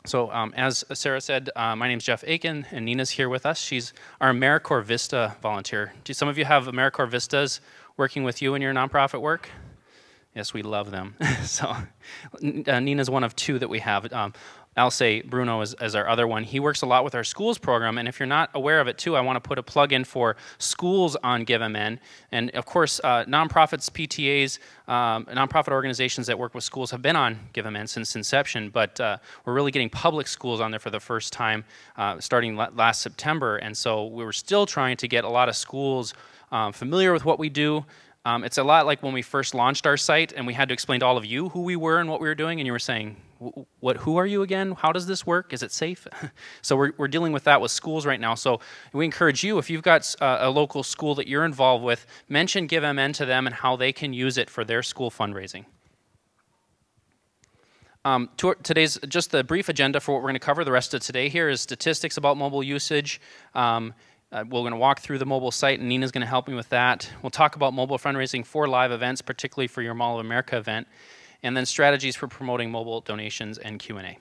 So as Sarah said, my name's Jeff Aiken, and Nina's here with us. She's our AmeriCorps Vista volunteer. Do some of you have AmeriCorps Vistas working with you in your nonprofit work? Yes, we love them. So Nina's one of two that we have. I'll say Bruno is our other one. He works a lot with our schools program, and if you're not aware of it too, I want to put a plug in for schools on GiveMN. And of course, nonprofits, PTAs, nonprofit organizations that work with schools have been on GiveMN since inception, but we're really getting public schools on there for the first time starting last September, and so we were still trying to get a lot of schools familiar with what we do. It's a lot like when we first launched our site and we had to explain to all of you who we were and what we were doing, and you were saying, who are you again? How does this work? Is it safe? So we're dealing with that with schools right now. So we encourage you, if you've got a local school that you're involved with, mention GiveMN to them and how they can use it for their school fundraising. Today's just the brief agenda for what we're going to cover. The rest of today here is statistics about mobile usage. We're going to walk through the mobile site, and Nina's going to help me with that. We'll talk about mobile fundraising for live events, particularly for your Mall of America event, and then strategies for promoting mobile donations and Q&A.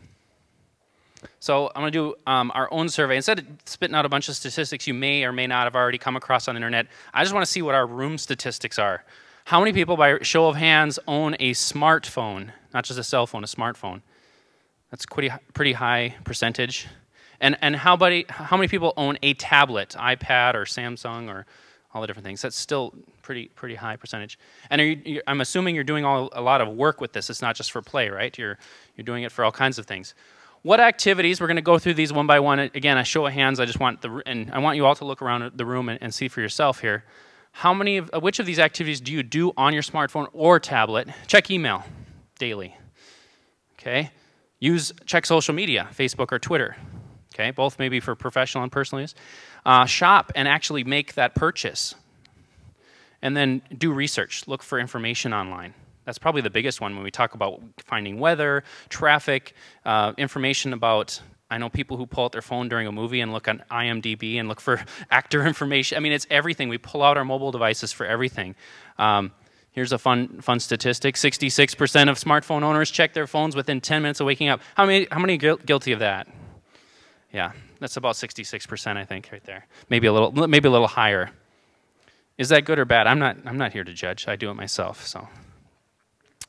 So I'm going to do our own survey. Instead of spitting out a bunch of statistics you may or may not have already come across on the internet, I just want to see what our room statistics are. How many people, by show of hands, own a smartphone? Not just a cell phone, a smartphone. That's pretty high percentage. And how many people own a tablet, iPad or Samsung or all the different things? That's still pretty high percentage. And I'm assuming you're doing a lot of work with this. It's not just for play, right? You're doing it for all kinds of things. What activities? We're going to go through these one by one. Again, a show of hands. I want you all to look around the room and see for yourself here. Which of these activities do you do on your smartphone or tablet? Check email daily. Okay. Check social media, Facebook or Twitter. Okay, both maybe for professional and personal use. Shop and actually make that purchase. And then do research. Look for information online. That's probably the biggest one when we talk about finding weather, traffic, information about, I know people who pull out their phone during a movie and look on IMDb and look for actor information. I mean, it's everything. We pull out our mobile devices for everything. Here's a fun statistic. 66% of smartphone owners check their phones within 10 minutes of waking up. How many guilty of that? Yeah, that's about 66%, I think, right there. Maybe a little higher. Is that good or bad? I'm not here to judge. I do it myself. So,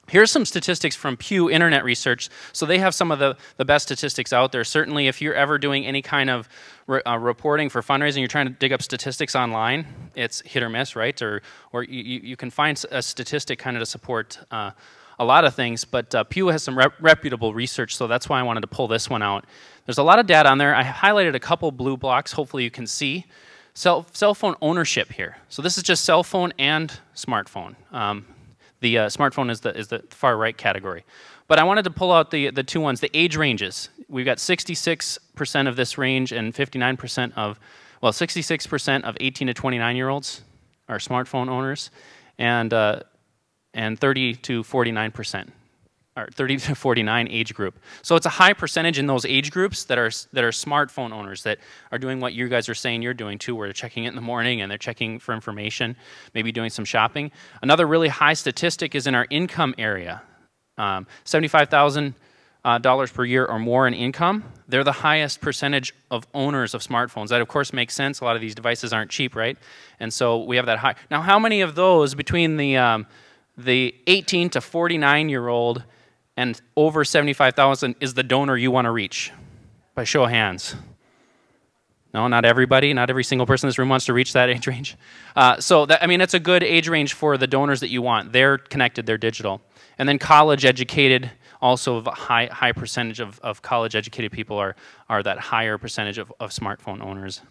here's some statistics from Pew Internet Research. So they have some of the best statistics out there. Certainly, if you're ever doing any kind of reporting for fundraising, you're trying to dig up statistics online. It's hit or miss, right? Or you can find a statistic kind of to support a lot of things, but Pew has some reputable research, so that's why I wanted to pull this one out. There's a lot of data on there. I highlighted a couple blue blocks, hopefully you can see. Cell phone ownership here. So this is just cell phone and smartphone. The smartphone is the far right category. But I wanted to pull out the two ones, the age ranges. We've got 66% of this range and 59% of, well, 66% of 18 to 29-year-olds are smartphone owners, and 30 to 49%, or 30 to 49 age group. So it's a high percentage in those age groups that are smartphone owners that are doing what you guys are saying you're doing too, where they're checking it in the morning and they're checking for information, maybe doing some shopping. Another really high statistic is in our income area. $75,000 per year or more in income. They're the highest percentage of owners of smartphones. That of course makes sense. A lot of these devices aren't cheap, right? And so we have that high. Now, how many of those between the 18 to 49-year-old and over 75,000 is the donor you want to reach? By show of hands. No, not everybody. Not every single person in this room wants to reach that age range. So I mean, it's a good age range for the donors that you want. They're connected. They're digital. And then college-educated, also a high percentage of college-educated people are that higher percentage of smartphone owners.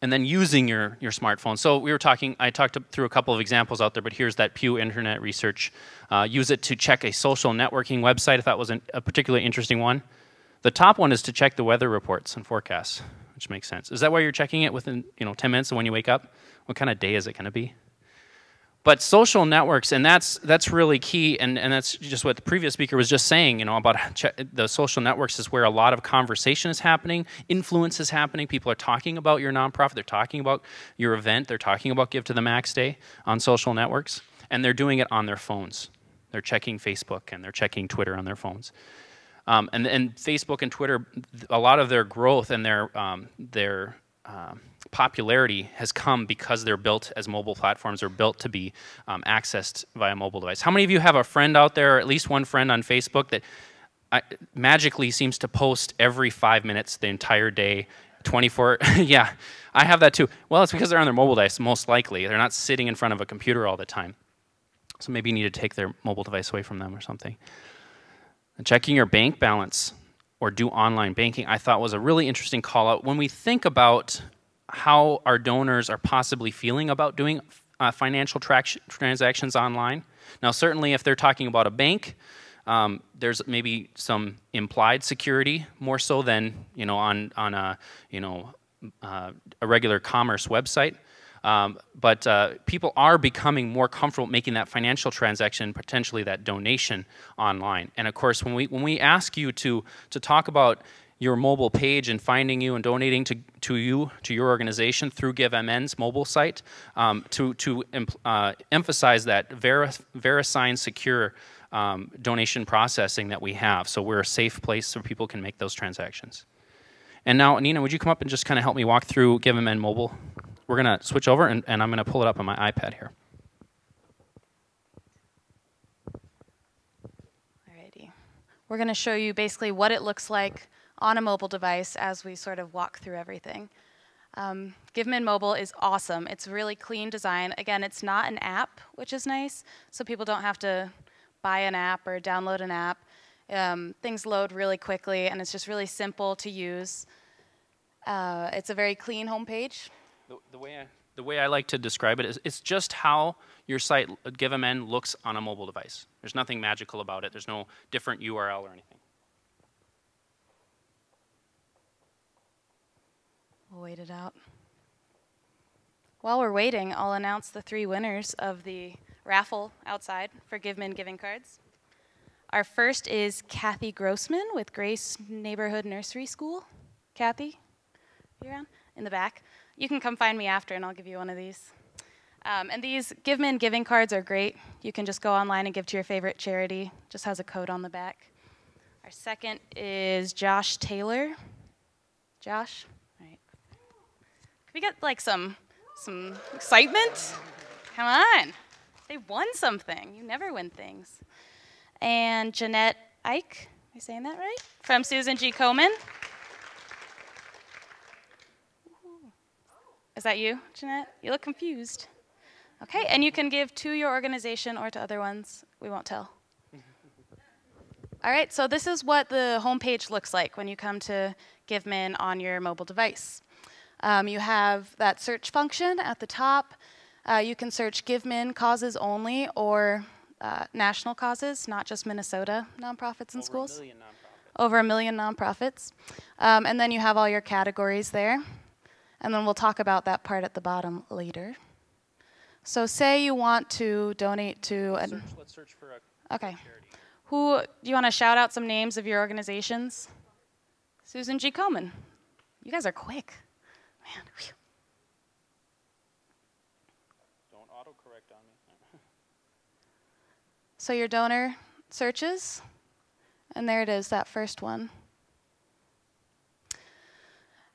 And then using your smartphone. So I talked through a couple of examples out there, but here's that Pew Internet Research. Use it to check a social networking website, if that was a particularly interesting one. The top one is to check the weather reports and forecasts, which makes sense. Is that why you're checking it within 10 minutes of when you wake up? What kind of day is it going to be? But social networks, and that's really key, and that's just what the previous speaker was just saying, about the social networks is where a lot of conversation is happening, influence is happening, people are talking about your nonprofit, they're talking about your event, they're talking about Give to the Max Day on social networks, and they're doing it on their phones. They're checking Facebook and they're checking Twitter on their phones. And Facebook and Twitter, a lot of their growth and their popularity has come because they're built as mobile platforms, or built to be accessed via mobile device. How many of you have a friend out there, or at least one friend on Facebook, that magically seems to post every 5 minutes the entire day, 24? Yeah, I have that too. Well, it's because they're on their mobile device, most likely. They're not sitting in front of a computer all the time. So maybe you need to take their mobile device away from them or something. And checking your bank balance or do online banking, I thought was a really interesting call out. When we think about how our donors are possibly feeling about doing financial transactions online. Now, certainly if they're talking about a bank, there's maybe some implied security, more so than on a a regular commerce website. But people are becoming more comfortable making that financial transaction, potentially that donation online. And of course, when we ask you to talk about your mobile page and finding you and donating to your organization through GiveMN's mobile site, to emphasize that VeriSign secure donation processing that we have, so we're a safe place so people can make those transactions. And now, Nina, would you come up and just kind of help me walk through GiveMN mobile? We're going to switch over, and I'm going to pull it up on my iPad here. Alrighty. We're going to show you basically what it looks like on a mobile device as we sort of walk through everything. GiveMN Mobile is awesome. It's a really clean design. Again, it's not an app, which is nice, so people don't have to buy an app or download an app. Things load really quickly, and it's just really simple to use. It's a very clean homepage. The way I like to describe it is it's just how your site, GiveMN, looks on a mobile device. There's nothing magical about it. There's no different URL or anything. We'll wait it out. While we're waiting, I'll announce the 3 winners of the raffle outside for GiveMN giving cards. Our first is Kathy Grossman with Grace Neighborhood Nursery School. Kathy, you around? In the back. You can come find me after and I'll give you one of these. And these GiveMN giving cards are great. You can just go online and give to your favorite charity. Just has a code on the back. Our second is Josh Taylor. Josh? All right. Can we get like some excitement? Come on. They won something. You never win things. And Jeanette Ike, am I saying that right? From Susan G. Komen. Is that you, Jeanette? You look confused. Okay, and you can give to your organization or to other ones. We won't tell. All right, so this is what the homepage looks like when you come to GiveMN on your mobile device. You have that search function at the top. You can search GiveMN causes only or national causes, not just Minnesota nonprofits and schools. Over 1 million nonprofits. Over 1 million nonprofits. And then you have all your categories there. And then we'll talk about that part at the bottom later. So say you want to donate to an... Let's search for a charity. Do you want to shout out some names of your organizations? Susan G. Komen. You guys are quick. Man. Whew. Don't autocorrect on me. So your donor searches, and there it is, that first one.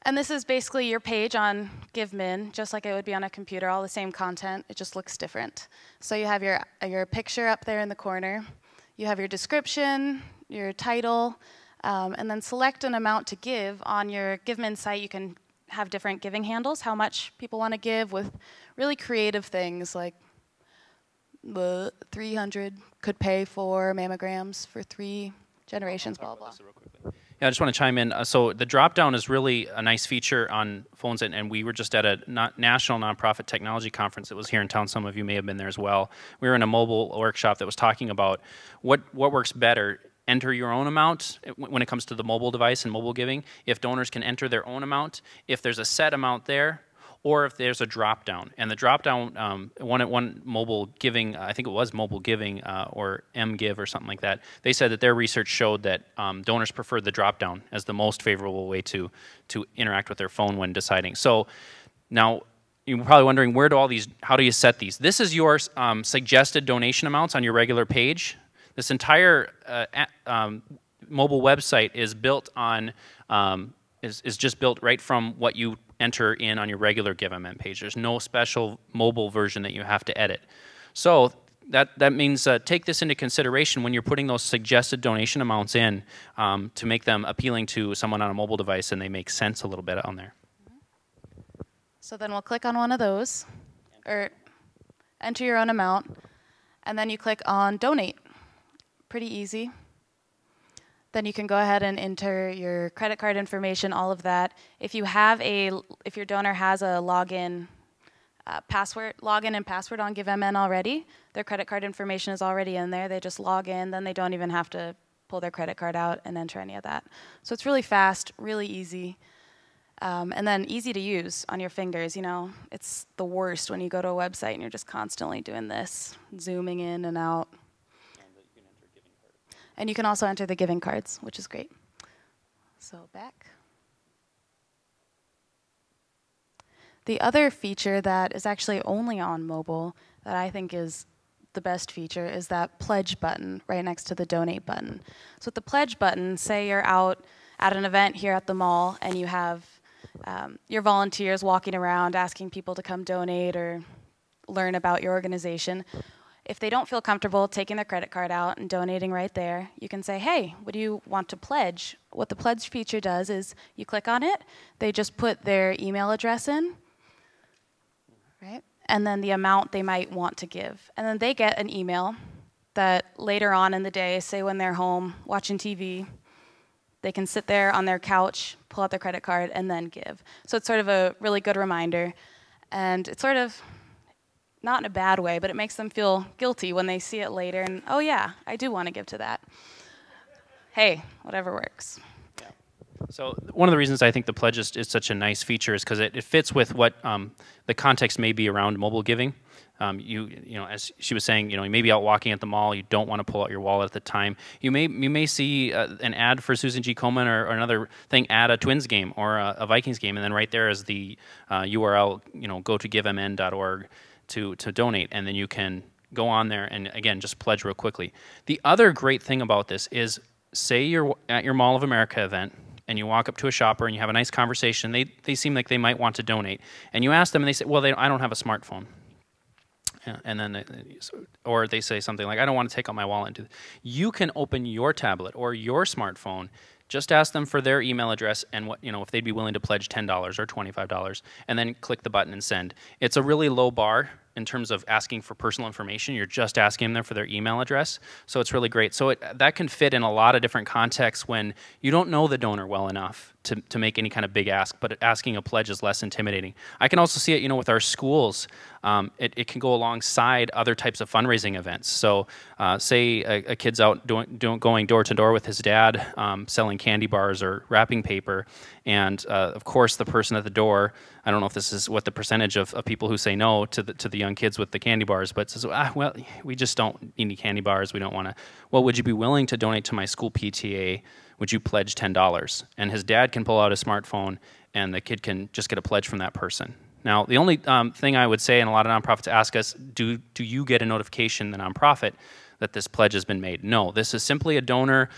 And this is basically your page on GiveMN, just like it would be on a computer, all the same content, it just looks different. So you have your picture up there in the corner, you have your description, your title, and then select an amount to give. On your GiveMN site, you can have different giving handles, how much people want to give, with really creative things like 300 could pay for mammograms for 3 generations, blah, blah. Yeah, I just want to chime in. So the drop-down is really a nice feature on phones, and we were just at a national nonprofit technology conference that was here in town. Some of you may have been there as well. We were in a mobile workshop that was talking about what works better. Enter your own amount when it comes to the mobile device and mobile giving, if donors can enter their own amount, if there's a set amount there, or if there's a drop-down. And the drop-down, one mobile giving, I think it was mobile giving or MGive or something like that, they said that their research showed that donors preferred the drop-down as the most favorable way to interact with their phone when deciding. So now, you're probably wondering, how do you set these? This is your suggested donation amounts on your regular page. this entire mobile website is built on is just built right from what you enter in on your regular GiveMN page. There's no special mobile version that you have to edit. So that means take this into consideration when you're putting those suggested donation amounts in to make them appealing to someone on a mobile device and they make sense a little bit on there. So then we'll click on one of those, or enter your own amount, and then you click on donate. Pretty easy. Then you can go ahead and enter your credit card information, all of that. If your donor has a login and password on GiveMN already, their credit card information is already in there. They just log in, then they don't even have to pull their credit card out and enter any of that. So it's really fast, really easy, and then easy to use on your fingers. You know, it's the worst when you go to a website and you're just constantly doing this, zooming in and out. And you can also enter the giving cards, which is great. So back. The other feature that is actually only on mobile that I think is the best feature is that pledge button right next to the donate button. So with the pledge button, say you're out at an event here at the mall and you have your volunteers walking around asking people to come donate or learn about your organization. If they don't feel comfortable taking their credit card out and donating right there, you can say, hey, what do you want to pledge? What the pledge feature does is you click on it, they just put their email address in, right? And then the amount they might want to give. And then they get an email that later on in the day, say when they're home watching TV, they can sit there on their couch, pull out their credit card, and then give. So it's sort of a really good reminder. And it's sort of, not in a bad way, but it makes them feel guilty when they see it later and, oh yeah, I do want to give to that. Hey, whatever works. Yeah. So one of the reasons I think the pledge is such a nice feature is because it fits with what the context may be around mobile giving. You know, as she was saying, you know, you may be out walking at the mall, you don't want to pull out your wallet at the time. You may see an ad for Susan G. Komen or another thing at a Twins game or a Vikings game, and then right there is the URL, you know, go to givemn.org to donate, and then you can go on there and again just pledge real quickly. The other great thing about this is, say you're at your Mall of America event and you walk up to a shopper and you have a nice conversation. They seem like they might want to donate, and you ask them and they say, well, I don't have a smartphone. Yeah, and then or they say something like, I don't want to take out my wallet and do that. You can open your tablet or your smartphone, just ask them for their email address and what, you know, if they'd be willing to pledge $10 or $25, and then click the button and send. It's a really low bar in terms of asking for personal information. You're just asking them for their email address, so it's really great. So that can fit in a lot of different contexts when you don't know the donor well enough to make any kind of big ask, but asking a pledge is less intimidating. I can also see it, you know, with our schools. It can go alongside other types of fundraising events. So say a kid's out going door to door with his dad, selling candy bars or wrapping paper, and of course the person at the door, I don't know if this is what the percentage of people who say no to the young kids with the candy bars, but says, well, we just don't need any candy bars, we don't want to. Well, would you be willing to donate to my school PTA? Would you pledge $10? And his dad can pull out a smartphone and the kid can just get a pledge from that person. Now, the only thing I would say, and a lot of nonprofits ask us, do you get a notification, the nonprofit, that this pledge has been made? No, this is simply a donor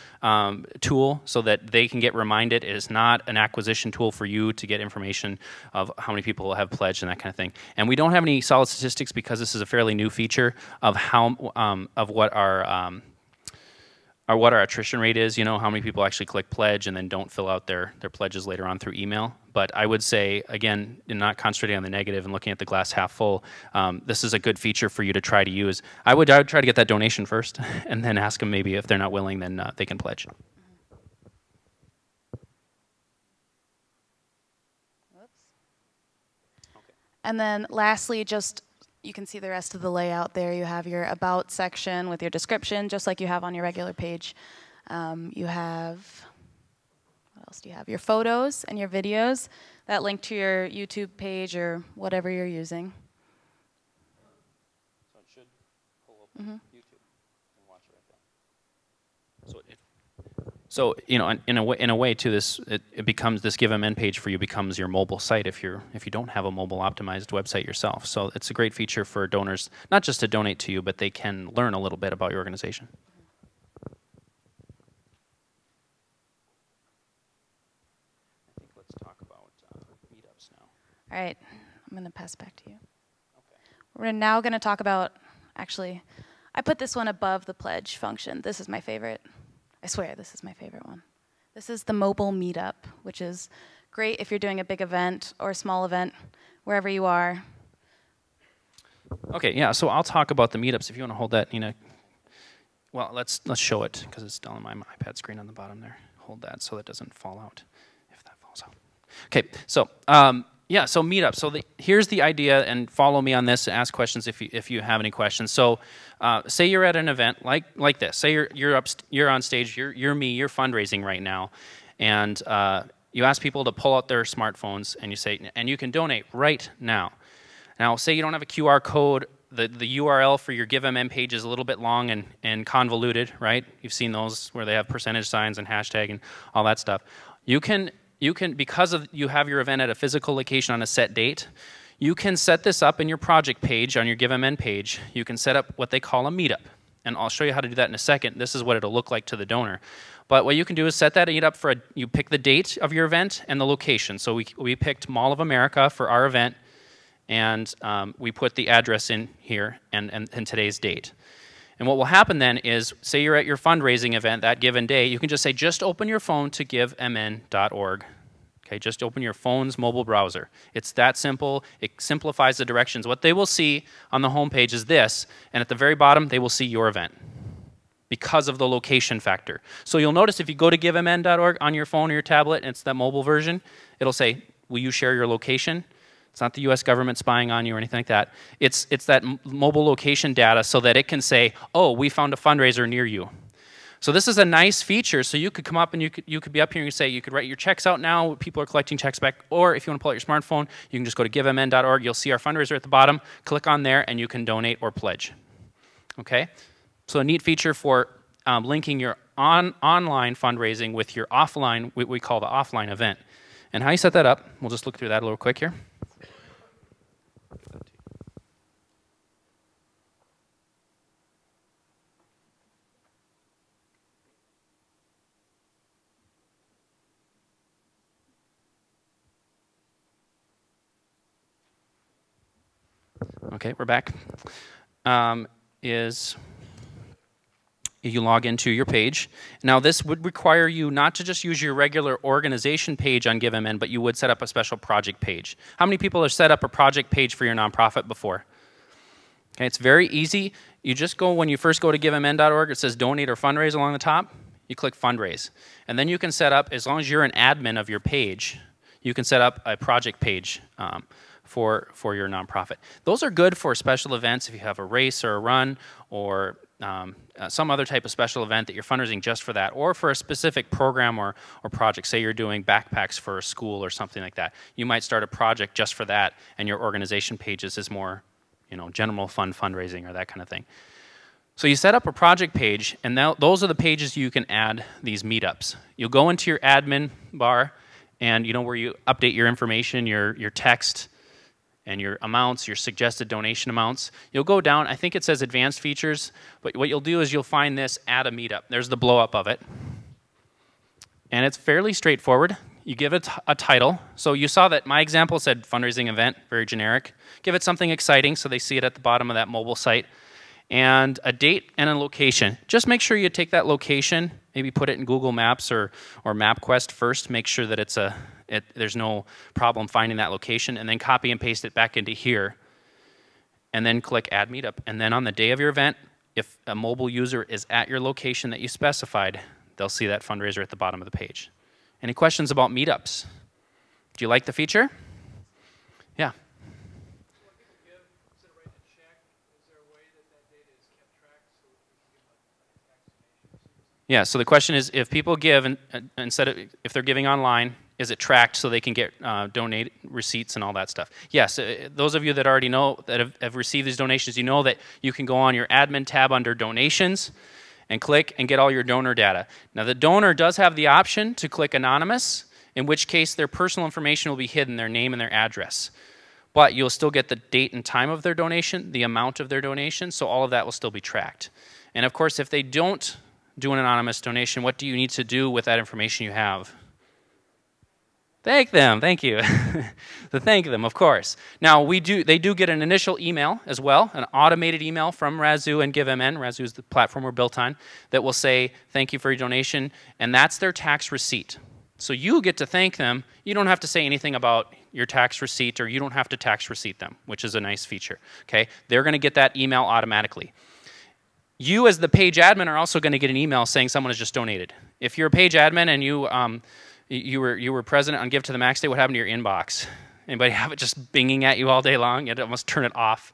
tool so that they can get reminded. It is not an acquisition tool for you to get information of how many people have pledged and that kind of thing. And we don't have any solid statistics because this is a fairly new feature of what our attrition rate is, you know, how many people actually click pledge and then don't fill out their pledges later on through email. But I would say, again, not concentrating on the negative and looking at the glass half full, this is a good feature for you to try to use. I would try to get that donation first and then ask them maybe if they're not willing, then they can pledge. Okay. And then lastly, just you can see the rest of the layout there. You have your About section with your description, just like you have on your regular page. You have, what else do you have? Your photos and your videos that link to your YouTube page or whatever you're using. So it should pull up YouTube and watch it right there. So you know, in a way too, it becomes this GiveMN page for you becomes your mobile site if you don't have a mobile optimized website yourself. So it's a great feature for donors, not just to donate to you, but they can learn a little bit about your organization. All right, I'm going to pass back to you. Okay. We're now going to talk about, actually, I put this one above the pledge function. This is my favorite. I swear, this is my favorite one. This is the mobile meetup, which is great if you're doing a big event or a small event, wherever you are. Okay, yeah, so I'll talk about the meetups. If you want to hold that, Nina. Well, let's show it, because it's down on my iPad screen on the bottom there. Hold that so that doesn't fall out, if that falls out. Okay, so yeah, so meetup. So here's the idea, and follow me on this and ask questions if you have any questions. So say you're at an event like this. Say you're on stage, you're me, you're fundraising right now, and you ask people to pull out their smartphones, and you say, and you can donate right now. Now, say you don't have a QR code, the URL for your GiveMN page is a little bit long and convoluted, right? You've seen those where they have percentage signs and hashtag and all that stuff. You can, because you have your event at a physical location on a set date, you can set this up in your project page, on your GiveMN page. You can set up what they call a meetup. And I'll show you how to do that in a second. This is what it'll look like to the donor. But what you can do is set that meetup for you pick the date of your event and the location. So we picked Mall of America for our event, and we put the address in here and today's date. And what will happen then is, say you're at your fundraising event that given day, you can just say, just open your phone to givemn.org. Okay, just open your phone's mobile browser. It's that simple. It simplifies the directions. What they will see on the home page is this, and at the very bottom, they will see your event because of the location factor. So you'll notice if you go to givemn.org on your phone or your tablet, and it's that mobile version, it'll say, will you share your location? It's not the US government spying on you or anything like that. It's that mobile location data so that it can say, oh, we found a fundraiser near you. So this is a nice feature, so you could come up and you could be up here and you say, you could write your checks out now, people are collecting checks back, or if you want to pull out your smartphone, you can just go to givemn.org, you'll see our fundraiser at the bottom, click on there, and you can donate or pledge. Okay? So a neat feature for linking your online fundraising with your offline, what we call the offline event. And how you set that up, we'll just look through that a little quick here. Okay, we're back. You log into your page. Now this would require you not to just use your regular organization page on GiveMN, but you would set up a special project page. How many people have set up a project page for your nonprofit before? Okay, it's very easy. You just go, when you first go to givemn.org, it says donate or fundraise along the top. You click fundraise. And then you can set up, as long as you're an admin of your page, you can set up a project page for your nonprofit. Those are good for special events if you have a race or a run or some other type of special event that you're fundraising just for that, or for a specific program or project. Say you're doing backpacks for a school or something like that. You might start a project just for that, and your organization pages is more, general fund fundraising or that kind of thing. So you set up a project page, and now those are the pages you can add these meetups. You'll go into your admin bar, and where you update your information, your text, and your amounts, your suggested donation amounts. You'll go down, I think it says advanced features, but what you'll do is you'll find this add a meetup. There's the blow up of it. And it's fairly straightforward. You give it a title. So you saw that my example said fundraising event, very generic. Give it something exciting so they see it at the bottom of that mobile site. And a date and a location. Just make sure you take that location, maybe put it in Google Maps or MapQuest first, make sure that there's no problem finding that location, and then copy and paste it back into here, and then click Add Meetup. And then on the day of your event, if a mobile user is at your location that you specified, they'll see that fundraiser at the bottom of the page. Any questions about meetups? Do you like the feature? Yeah. Yeah, so the question is, if people give, if they're giving online, is it tracked so they can get donate receipts and all that stuff? Yes, those of you that already know, that have received these donations, you know that you can go on your admin tab under donations and click and get all your donor data. Now the donor does have the option to click anonymous, in which case their personal information will be hidden, their name and their address. But you'll still get the date and time of their donation, the amount of their donation, so all of that will still be tracked. And of course, if they don't do an anonymous donation, what do you need to do with that information you have? Thank them, thank you. To thank them, of course. Now, they do get an initial email as well, an automated email from Razoo and GiveMN. Razoo is the platform we're built on, that will say, thank you for your donation, and that's their tax receipt. So you get to thank them. You don't have to say anything about your tax receipt, or you don't have to tax receipt them, which is a nice feature, okay? They're gonna get that email automatically. You as the page admin are also gonna get an email saying someone has just donated. If you're a page admin and you were present on Give to the Max Day, what happened to your inbox? Anybody have it just binging at you all day long? You'd almost turn it off.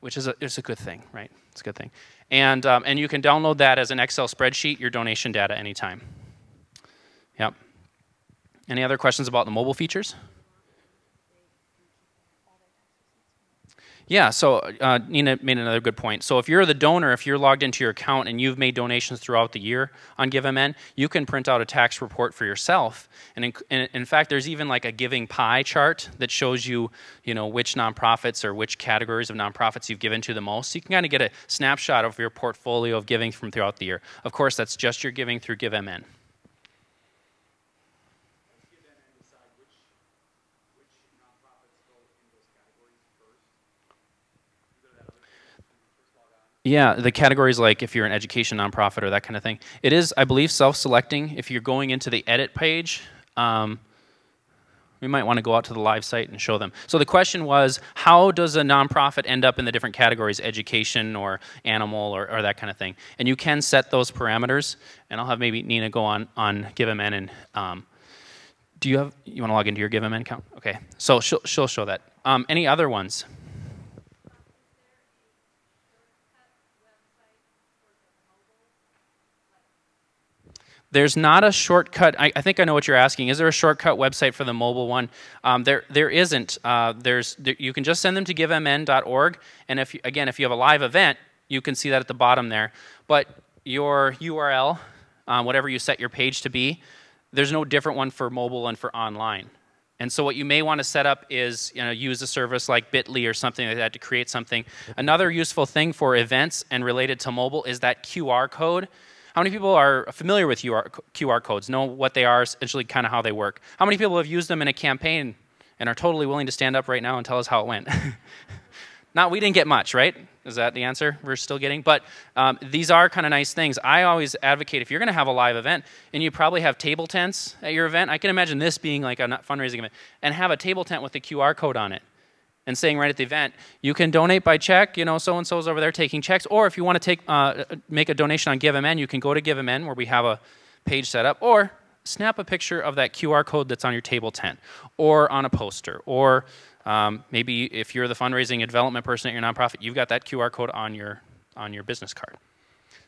Which is it's a good thing, right? It's a good thing. And you can download that as an Excel spreadsheet, your donation data anytime. Yep. Any other questions about the mobile features? Yeah, so Nina made another good point. So if you're the donor, if you're logged into your account and you've made donations throughout the year on GiveMN, you can print out a tax report for yourself. And in fact, there's even like a giving pie chart that shows you, which nonprofits or which categories of nonprofits you've given to the most. So you can kind of get a snapshot of your portfolio of giving from throughout the year. Of course, that's just your giving through GiveMN. Yeah, the categories, like if you're an education nonprofit or that kind of thing. It is, I believe, self-selecting. If you're going into the edit page, we might want to go out to the live site and show them. So the question was, how does a nonprofit end up in the different categories, education or animal or that kind of thing? And you can set those parameters, and I'll have maybe Nina go on GiveMN and you want to log into your GiveMN account? Okay, so she'll show that. Any other ones? There's not a shortcut. I think I know what you're asking. Is there a shortcut website for the mobile one? There isn't. You can just send them to givemn.org, and if you have a live event, you can see that at the bottom there. But your URL, whatever you set your page to be, there's no different one for mobile and for online. And so what you may want to set up is use a service like Bitly or something like that to create something. Another useful thing for events and related to mobile is that QR code. How many people are familiar with QR codes, know what they are, essentially kind of how they work? How many people have used them in a campaign and are totally willing to stand up right now and tell us how it went? We didn't get much, right? Is that the answer we're still getting? But these are kind of nice things. I always advocate, if you're going to have a live event, and you probably have table tents at your event, I can imagine this being like a fundraising event, and have a table tent with a QR code on it. And saying right at the event, you can donate by check, so-and-so's over there taking checks, or if you want to make a donation on GiveMN, you can go to GiveMN where we have a page set up, or snap a picture of that QR code that's on your table tent, or on a poster, or maybe if you're the fundraising and development person at your nonprofit, you've got that QR code on your business card.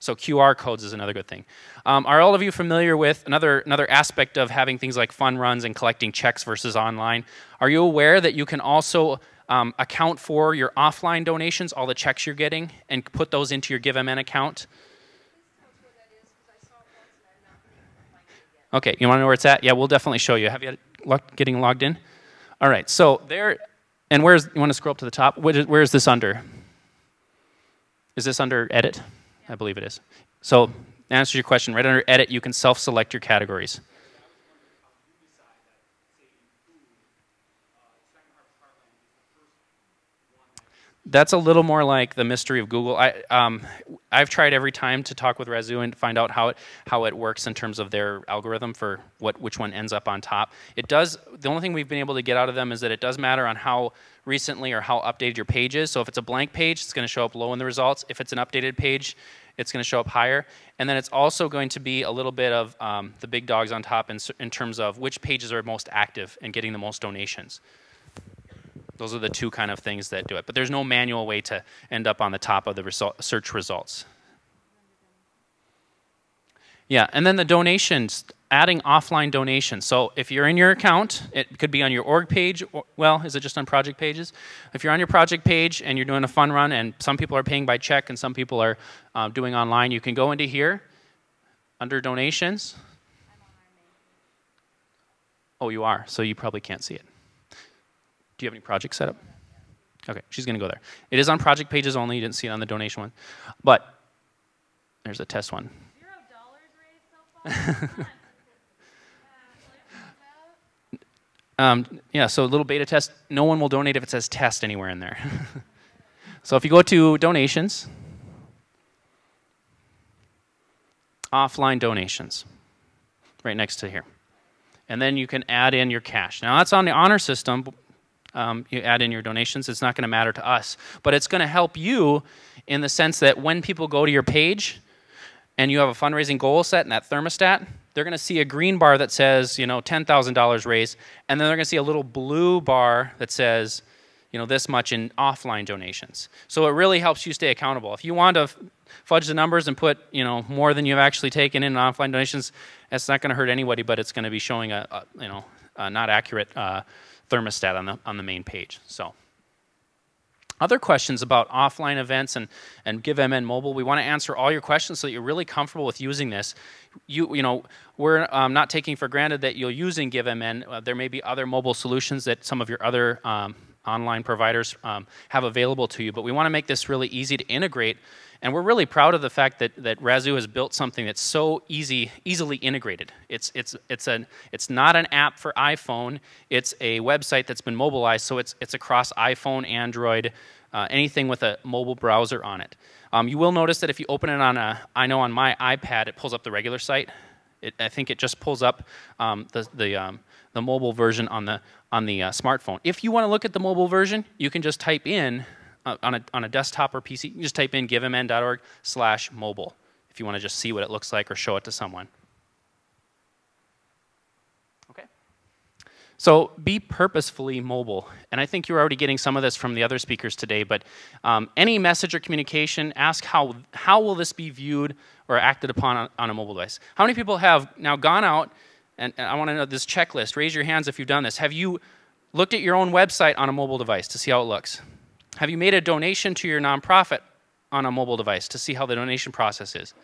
So QR codes is another good thing. Are all of you familiar with another aspect of having things like fun runs and collecting checks versus online? Are you aware that you can also account for your offline donations, all the checks you're getting, and put those into your GiveMN account? Okay, you want to know where it's at? Yeah, we'll definitely show you. Have you getting logged in? All right, so there, and you want to scroll up to the top? Where is this under? Is this under Edit? I believe it is. So, to answer your question, right under Edit, you can self-select your categories. That's a little more like the mystery of Google. I've tried every time to talk with Razoo and find out how it works in terms of their algorithm for which one ends up on top. It does. The only thing we've been able to get out of them is that it does matter on how recently or how updated your page is. So if it's a blank page, it's going to show up low in the results. If it's an updated page, it's going to show up higher. And then it's also going to be a little bit of the big dogs on top in terms of which pages are most active and getting the most donations. Those are the two kind of things that do it. But there's no manual way to end up on the top of the search results. Yeah, and then the donations, adding offline donations. So if you're in your account, it could be on your org page. Well, is it just on project pages? If you're on your project page and you're doing a fun run and some people are paying by check and some people are doing online, you can go into here under donations. Oh, you are, so you probably can't see it. Do you have any projects set up? Okay, she's going to go there. It is on project pages only. You didn't see it on the donation one. But there's a test one. $0 raised so far. Yeah, so a little beta test. No one will donate if it says test anywhere in there. So if you go to donations, offline donations, right next to here. And then you can add in your cash. Now that's on the honor system. You add in your donations. It's not going to matter to us. But it's going to help you in the sense that when people go to your page and you have a fundraising goal set in that thermostat, they're going to see a green bar that says, you know, $10,000 raised, and then they're going to see a little blue bar that says, you know, this much in offline donations. So it really helps you stay accountable. If you want to fudge the numbers and put, you know, more than you've actually taken in offline donations, that's not going to hurt anybody, but it's going to be showing a you know, a not accurate thermostat on the main page. So other questions about offline events and GiveMN Mobile, we want to answer all your questions so that you're really comfortable with using this. You know, we're not taking for granted that you'll using GiveMN. There may be other mobile solutions that some of your other online providers have available to you, but we want to make this really easy to integrate. And we're really proud of the fact that Razoo has built something that's so easily integrated. It's not an app for iPhone. It's a website that's been mobilized, so it's across iPhone, Android, anything with a mobile browser on it. You will notice that if you open it on I know on my iPad, it pulls up the regular site. I think it just pulls up the mobile version on the smartphone. If you want to look at the mobile version, you can just type in on a desktop or PC. You can just type in givemn.org/mobile if you want to just see what it looks like or show it to someone. Okay. So be purposefully mobile, and I think you're already getting some of this from the other speakers today. But any message or communication, ask how will this be viewed or acted upon on a mobile device. How many people have now gone out? And I want to know this checklist. Raise your hands if you've done this. Have you looked at your own website on a mobile device to see how it looks? Have you made a donation to your nonprofit on a mobile device to see how the donation process is?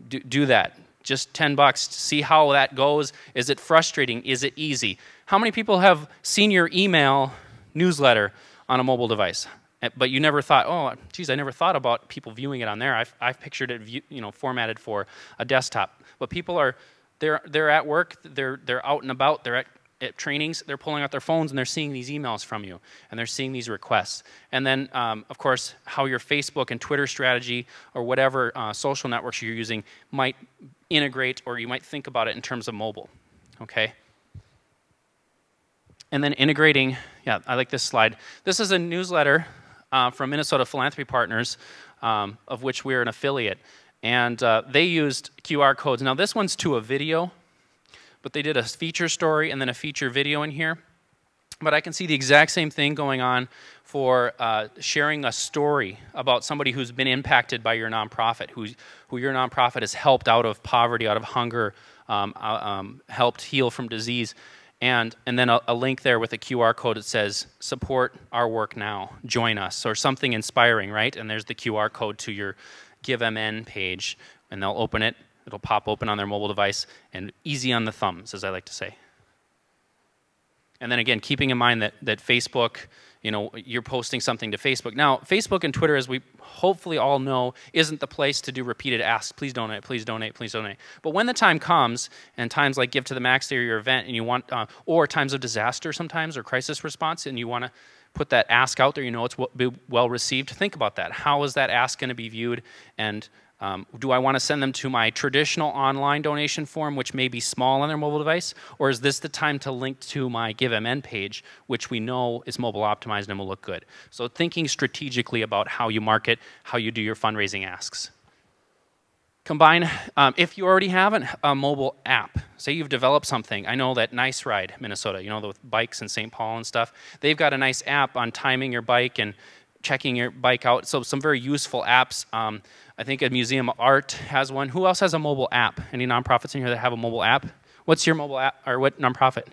Do that. Just $10 to see how that goes. Is it frustrating? Is it easy? How many people have seen your email newsletter on a mobile device, but you never thought, oh, geez, I never thought about people viewing it on there. I've pictured it, formatted for a desktop. But people are they're at work, they're out and about, they're at trainings, they're pulling out their phones and they're seeing these emails from you and they're seeing these requests. And then, of course, how your Facebook and Twitter strategy or whatever social networks you're using might integrate, or you might think about it in terms of mobile, okay? And then integrating, yeah, I like this slide. This is a newsletter from Minnesota Philanthropy Partners, of which we're an affiliate. And they used QR codes. Now this one's to a video, but they did a feature story and then a feature video in here. But I can see the exact same thing going on for sharing a story about somebody who's been impacted by your nonprofit, who your nonprofit has helped out of poverty, out of hunger, helped heal from disease. And then a link there with a QR code that says, support our work now, join us, or something inspiring, right? And there's the QR code to your GiveMN page, and they'll open it. It'll pop open on their mobile device, and easy on the thumbs, as I like to say. And then again, keeping in mind that Facebook, you're posting something to Facebook. Now, Facebook and Twitter, as we hopefully all know, isn't the place to do repeated asks. Please donate, please donate, please donate. But when the time comes, and times like Give to the Max Day or your event, and you want, or times of disaster sometimes, or crisis response, and you want to put that ask out there, it's be well received, think about that. How is that ask going to be viewed? And do I want to send them to my traditional online donation form, which may be small on their mobile device? Or is this the time to link to my GiveMN page, which we know is mobile optimized and will look good? So thinking strategically about how you market, how you do your fundraising asks. Combine, if you already have a mobile app, say you've developed something. I know that Nice Ride, Minnesota, the bikes in St. Paul and stuff, they've got a nice app on timing your bike and checking your bike out. So some very useful apps. I think a Museum of Art has one. Who else has a mobile app? Any nonprofits in here that have a mobile app? What's your mobile app, or what nonprofit?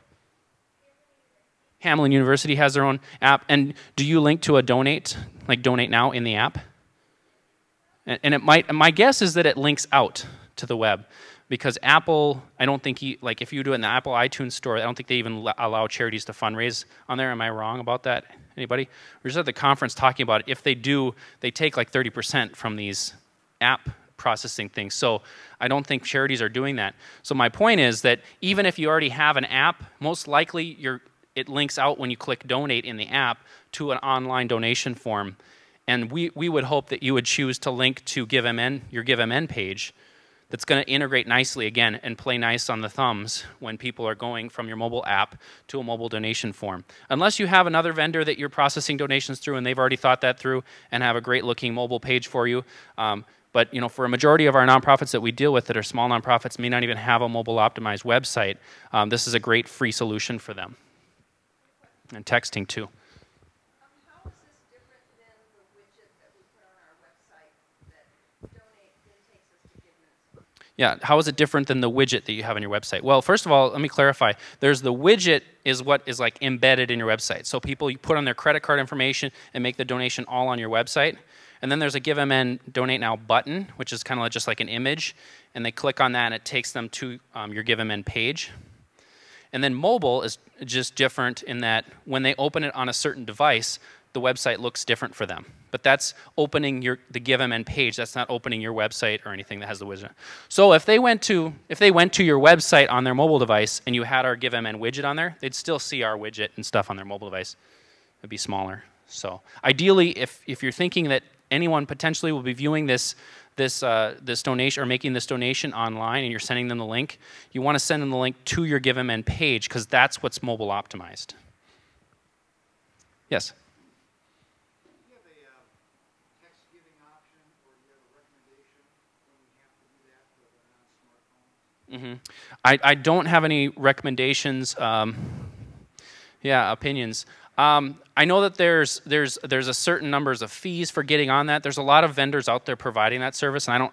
Hamline University has their own app. And do you link to a donate, like Donate Now in the app? And it might, my guess is that it links out to the web, because Apple, I don't think, if you do it in the Apple iTunes store, I don't think they even allow charities to fundraise on there. Am I wrong about that? Anybody? We were just at the conference talking about it. If they do, they take like 30% from these app processing things. So I don't think charities are doing that. So my point is that even if you already have an app, most likely it links out when you click donate in the app to an online donation form. And we would hope that you would choose to link to GiveMN, your GiveMN page, that's going to integrate nicely again and play nice on the thumbs when people are going from your mobile app to a mobile donation form. Unless you have another vendor that you're processing donations through and they've already thought that through and have a great looking mobile page for you. But for a majority of our nonprofits that we deal with that are small nonprofits, may not even have a mobile optimized website, this is a great free solution for them. And texting too. How is this different than the widget that we put on our website that donate then takes us to GiveMN? Yeah, how is it different than the widget that you have on your website? Well, first of all, let me clarify. There's the widget is what is like embedded in your website. So people, you put on their credit card information and make the donation all on your website. And then there's a GiveMN Donate Now button, which is kind of just like an image. And they click on that and it takes them to your GiveMN page. And then mobile is just different in that when they open it on a certain device, the website looks different for them. But that's opening the GiveMN page. That's not opening your website or anything that has the widget. So if they went to your website on their mobile device and you had our GiveMN widget on there, they'd still see our widget and stuff on their mobile device. It'd be smaller. So ideally, if you're thinking that anyone potentially will be viewing this donation or making this donation online and you're sending them the link, you want to send them the link to your GiveMN page because that's what's mobile optimized. Yes? Do you have a text giving option or do you have a recommendation when we have to do that for the non-smartphones? I don't have any recommendations, opinions. I know that there's a certain numbers of fees for getting on that. There's a lot of vendors out there providing that service, and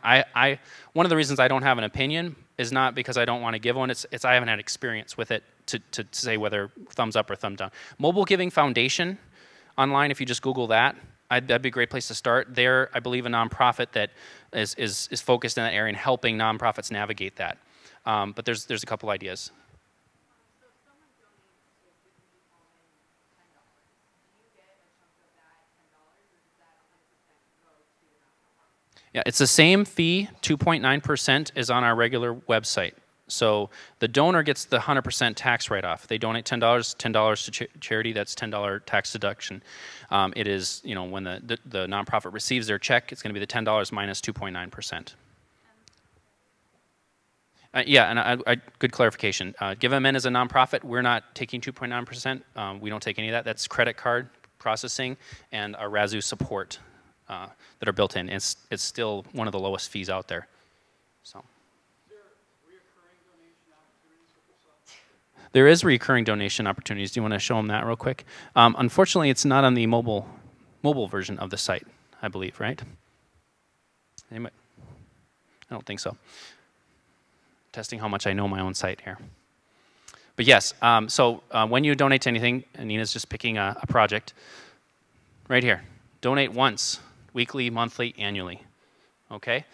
one of the reasons I don't have an opinion is not because I don't want to give one. It's I haven't had experience with it to say whether thumbs up or thumb down. Mobile Giving Foundation online, if you just Google that, that'd be a great place to start. They're, I believe, a nonprofit that is focused in that area and helping nonprofits navigate that. But there's a couple ideas. Yeah, it's the same fee, 2.9% is on our regular website. So the donor gets the 100% tax write-off. They donate $10 to charity, that's $10 tax deduction. It is, when the nonprofit receives their check, it's going to be the $10 minus 2.9%. Yeah, and good clarification. GiveMN is a nonprofit. We're not taking 2.9%. We don't take any of that. That's credit card processing and our Razoo support. That are built in. It's still one of the lowest fees out there. So. Is there recurring donation opportunities with this? There is recurring donation opportunities. Do you want to show them that real quick? Unfortunately, it's not on the mobile version of the site, I believe, right? I don't think so. Testing how much I know my own site here. But yes, so when you donate to anything, Nina's just picking a project. Right here. Donate once. Weekly, monthly, annually. Okay?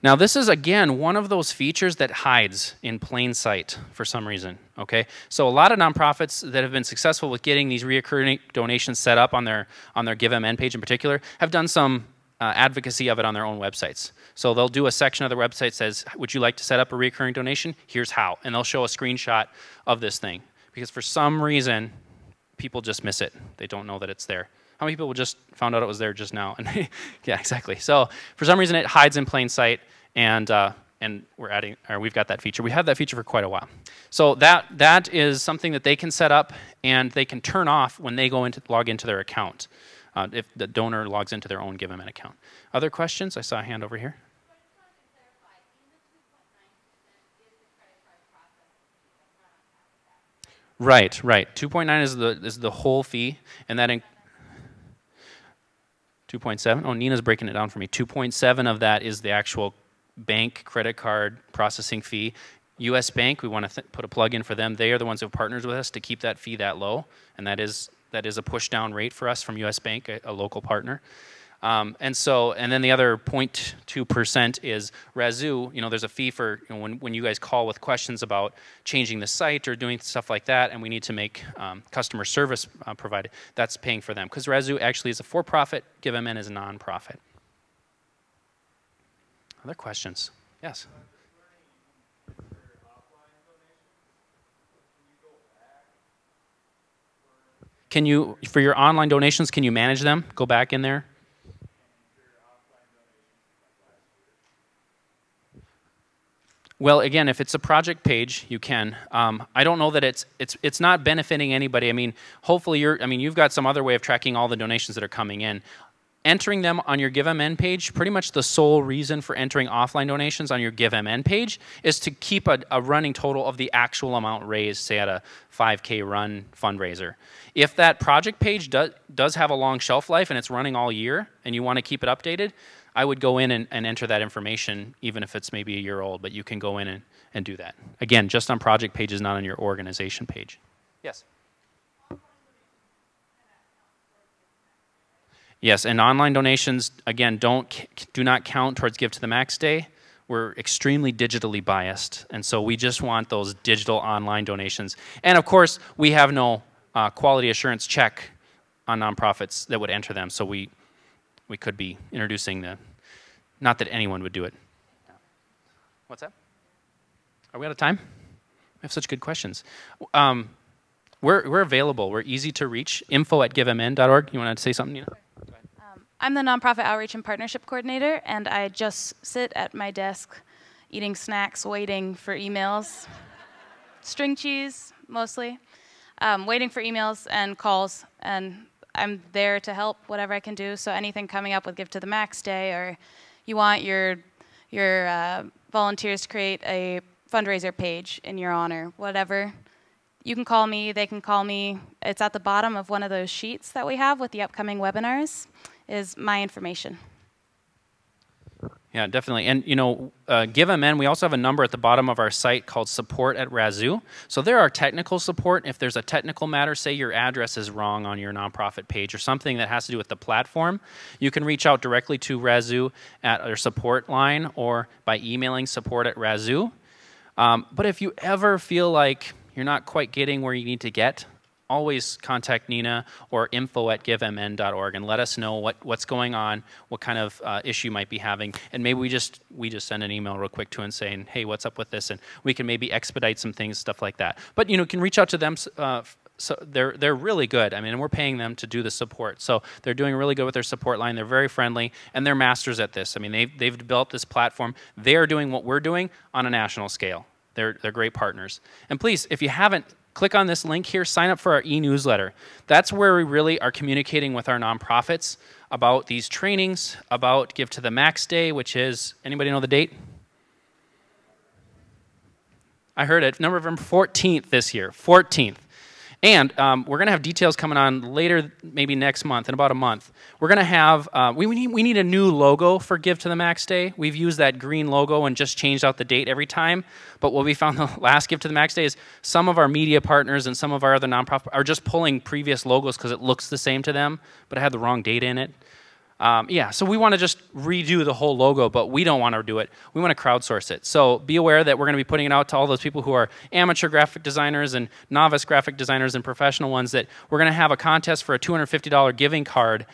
Now this is, again, one of those features that hides in plain sight for some reason. Okay? So a lot of nonprofits that have been successful with getting these recurring donations set up on their GiveMN page in particular have done some advocacy of it on their own websites. So they'll do a section of their website that says, would you like to set up a recurring donation? Here's how. And they'll show a screenshot of this thing. Because for some reason, people just miss it. They don't know that it's there. How many people just found out it was there just now? And yeah, exactly. So for some reason, it hides in plain sight, and we've got that feature. We had that feature for quite a while. So that is something that they can set up, and they can turn off when they log into their account, if the donor logs into their own GiveMN account. Other questions? I saw a hand over here. Right. 2.9 is the whole fee, and that 2.7. Oh, Nina's breaking it down for me. 2.7 of that is the actual bank credit card processing fee. U.S. Bank, we want to put a plug in for them. They are the ones who have partnered with us to keep that fee that low, and that is a push down rate for us from U.S. Bank, a local partner. And then the other 0.2% is Razoo. There's a fee for when you guys call with questions about changing the site or doing stuff like that, and we need to make customer service provided. That's paying for them because Razoo actually is a for-profit. GiveMN is a non-profit. Other questions? Yes. Can you, for your online donations, can you manage them? Go back in there? Well, again, if it's a project page, you can. I don't know that it's not benefiting anybody. I mean, hopefully you've got some other way of tracking all the donations that are coming in. Entering them on your GiveMN page, pretty much the sole reason for entering offline donations on your GiveMN page is to keep a running total of the actual amount raised, say at a 5K run fundraiser. If that project page does have a long shelf life and it's running all year and you want to keep it updated, I would go in and enter that information, even if it's maybe a year old, but you can go in and do that. Again, just on project pages, not on your organization page. Yes? Yes, and online donations, again, do not count towards Give to the Max Day. We're extremely digitally biased, and so we just want those digital online donations. And of course, we have no quality assurance check on nonprofits that would enter them, so we could be introducing not that anyone would do it. What's that? Are we out of time? We have such good questions. We're available. We're easy to reach. info@givemn.org. You want to say something, Nina? I'm the Nonprofit Outreach and Partnership Coordinator, and I just sit at my desk eating snacks, waiting for emails. String cheese, mostly. Waiting for emails and calls, and I'm there to help whatever I can do. So anything coming up with Give to the Max Day, or you want your volunteers to create a fundraiser page in your honor, whatever, you can call me, they can call me. It's at the bottom of one of those sheets that we have with the upcoming webinars, is my information. Yeah, definitely. And you know, GiveMN, we also have a number at the bottom of our site called support@razoo. So there are technical support. If there's a technical matter, say your address is wrong on your nonprofit page or something that has to do with the platform, you can reach out directly to Razoo at our support line or by emailing support@razoo. But if you ever feel like you're not quite getting where you need to get, always contact Nina or info@givemn.org and let us know what's going on, what kind of issue you might be having, and maybe we just send an email real quick to and saying, hey, what's up with this, and we can maybe expedite some things, stuff like that. But you know, can reach out to them. So they're really good. I mean, and we're paying them to do the support, so they're doing really good with their support line. They're very friendly, and they're masters at this. I mean, they've developed this platform. They are doing what we're doing on a national scale. They're great partners. And please, if you haven't, click on this link here, sign up for our e-newsletter. That's where we really are communicating with our nonprofits about these trainings, about Give to the Max Day, which is, anybody know the date? I heard it, November 14th this year, 14th. And we're going to have details coming on later, maybe next month, in about a month. We're going to have, we need a new logo for Give to the Max Day. We've used that green logo and just changed out the date every time. But what we found the last Give to the Max Day is some of our media partners and some of our other nonprofits are just pulling previous logos because it looks the same to them, but it had the wrong date in it. Yeah, so we want to just redo the whole logo, but we don't want to do it. We want to crowdsource it. So be aware that we're going to be putting it out to all those people who are amateur graphic designers and novice graphic designers and professional ones, that we're going to have a contest for a $250 giving card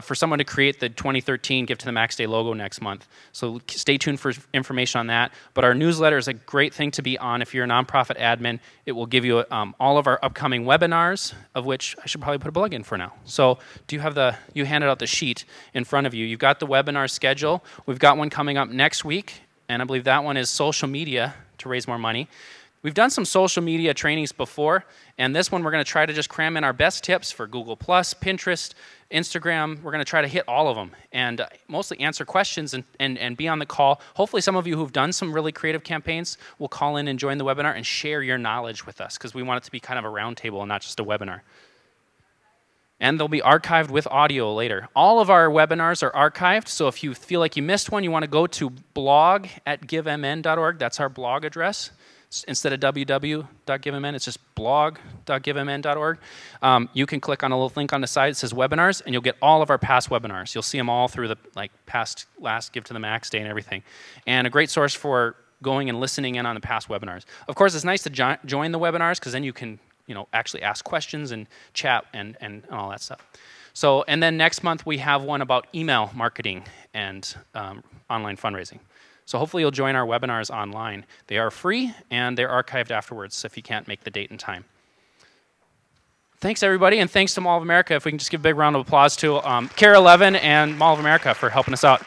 for someone to create the 2013 Give to the Max Day logo next month. So stay tuned for information on that. But our newsletter is a great thing to be on if you're a nonprofit admin. It will give you all of our upcoming webinars, of which I should probably put a plug in for now. So do you have you handed out the sheet in front of you. You've got the webinar schedule. We've got one coming up next week, and I believe that one is social media to raise more money. We've done some social media trainings before, and this one we're going to try to just cram in our best tips for Google+, Pinterest, Instagram. We're going to try to hit all of them and mostly answer questions and be on the call. Hopefully some of you who've done some really creative campaigns will call in and join the webinar and share your knowledge with us, because we want it to be kind of a roundtable and not just a webinar. And they'll be archived with audio later. All of our webinars are archived, so if you feel like you missed one, you want to go to blog@givemn.org. That's our blog address. Instead of www.givemn, it's just blog.givemn.org. You can click on a little link on the side that says webinars, and you'll get all of our past webinars. You'll see them all through the last Give to the Max Day and everything. And a great source for going and listening in on the past webinars. Of course, it's nice to join the webinars, because then you can actually ask questions and chat and all that stuff. So, and then next month we have one about email marketing and online fundraising. So hopefully you'll join our webinars online. They are free and they're archived afterwards if you can't make the date and time. Thanks everybody, and thanks to Mall of America. If we can just give a big round of applause to KARE 11 and Mall of America for helping us out.